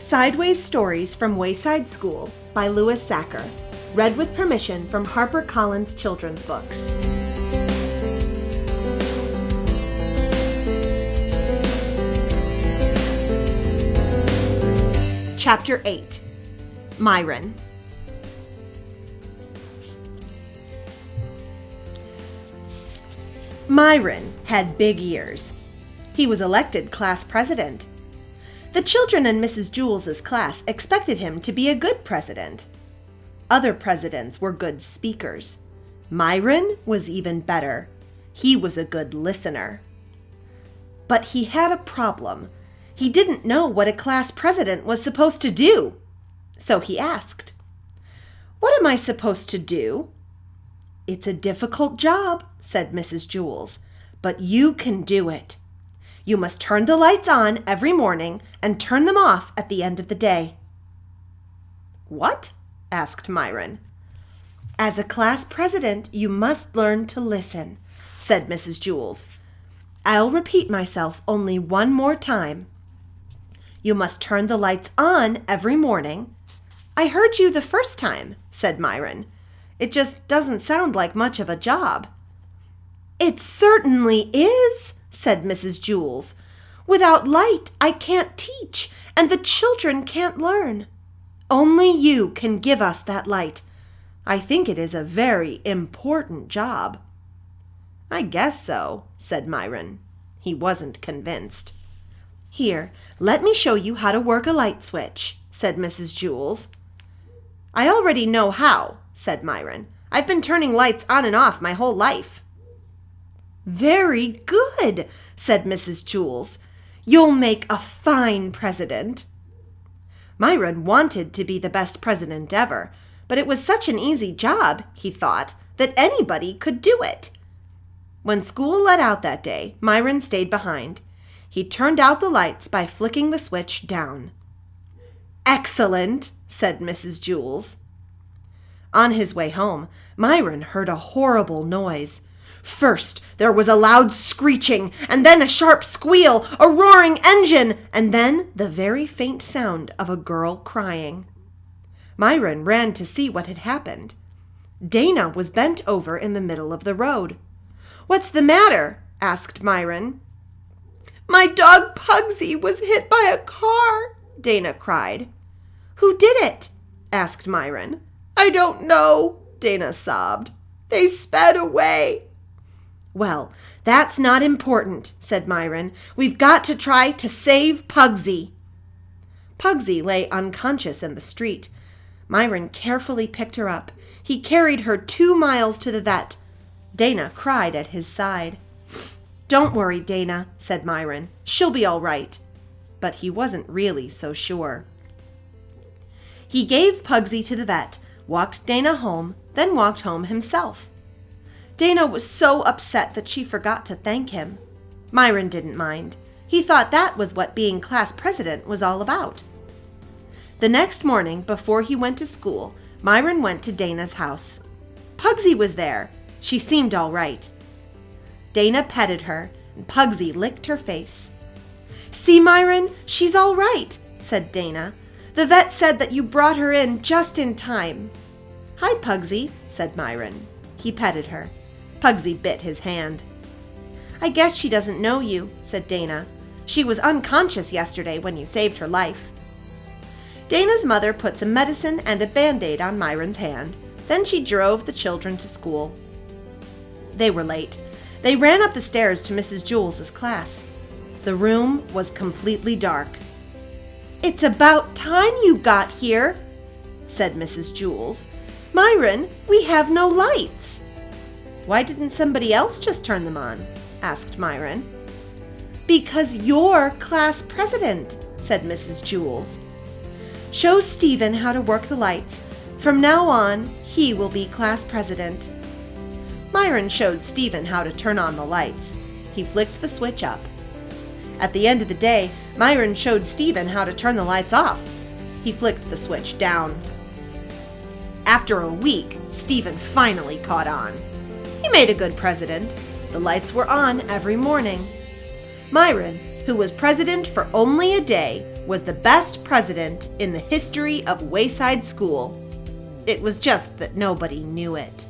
Sideways Stories from Wayside School by Louis Sachar. Read with permission from HarperCollins Children's Books. Chapter 8. Myron. Myron had big ears. He was elected class president. The children in Mrs. Jewels's class expected him to be a good president. Other presidents were good speakers. Myron was even better. He was a good listener. But he had a problem. He didn't know what a class president was supposed to do. So he asked, "What am I supposed to do?" "It's a difficult job," said Mrs. Jewels, "but you can do it. You must turn the lights on every morning and turn them off at the end of the day." "What?" asked Myron. "As a class president, you must learn to listen," said Mrs. Jewels. "I'll repeat myself only one more time. You must turn the lights on every morning." "I heard you the first time," said Myron. "It just doesn't sound like much of a job." "It certainly is," said Mrs. Jewels. "Without light, I can't teach, and the children can't learn. Only you can give us that light. I think it is a very important job." "I guess so," said Myron. He wasn't convinced. "Here, let me show you how to work a light switch," said Mrs. Jewels. "I already know how," said Myron. "I've been turning lights on and off my whole life." "Very good," said Mrs. Jewels. "You'll make a fine president." Myron wanted to be the best president ever, but it was such an easy job, he thought, that anybody could do it. When school let out that day, Myron stayed behind. He turned out the lights by flicking the switch down. "Excellent," said Mrs. Jewels. On his way home, Myron heard a horrible noise. First, there was a loud screeching, and then a sharp squeal, a roaring engine, and then the very faint sound of a girl crying. Myron ran to see what had happened. Dana was bent over in the middle of the road. "What's the matter?" asked Myron. "My dog Pugsy was hit by a car," Dana cried. "Who did it?" asked Myron. "I don't know," Dana sobbed. "They sped away." "Well, that's not important," said Myron. "We've got to try to save Pugsy." Pugsy lay unconscious in the street. Myron carefully picked her up. He carried her 2 miles to the vet. Dana cried at his side. "Don't worry, Dana," said Myron. "She'll be all right." But he wasn't really so sure. He gave Pugsy to the vet, walked Dana home, then walked home himself. Dana was so upset that she forgot to thank him. Myron didn't mind. He thought that was what being class president was all about. The next morning, before he went to school, Myron went to Dana's house. Pugsy was there. She seemed all right. Dana petted her, and Pugsy licked her face. "See, Myron, she's all right," said Dana. "The vet said that you brought her in just in time." "Hi, Pugsy," said Myron. He petted her. Pugsy bit his hand. "I guess she doesn't know you," said Dana. "She was unconscious yesterday when you saved her life." Dana's mother put some medicine and a Band-Aid on Myron's hand. Then she drove the children to school. They were late. They ran up the stairs to Mrs. Jewels's class. The room was completely dark. "It's about time you got here," said Mrs. Jewels. "Myron, we have no lights." "Why didn't somebody else just turn them on?" asked Myron. "Because you're class president," said Mrs. Jewels. "Show Stephen how to work the lights. From now on, he will be class president." Myron showed Stephen how to turn on the lights. He flicked the switch up. At the end of the day, Myron showed Stephen how to turn the lights off. He flicked the switch down. After a week, Stephen finally caught on. He made a good president. The lights were on every morning. Myron, who was president for only a day, was the best president in the history of Wayside School. It was just that nobody knew it.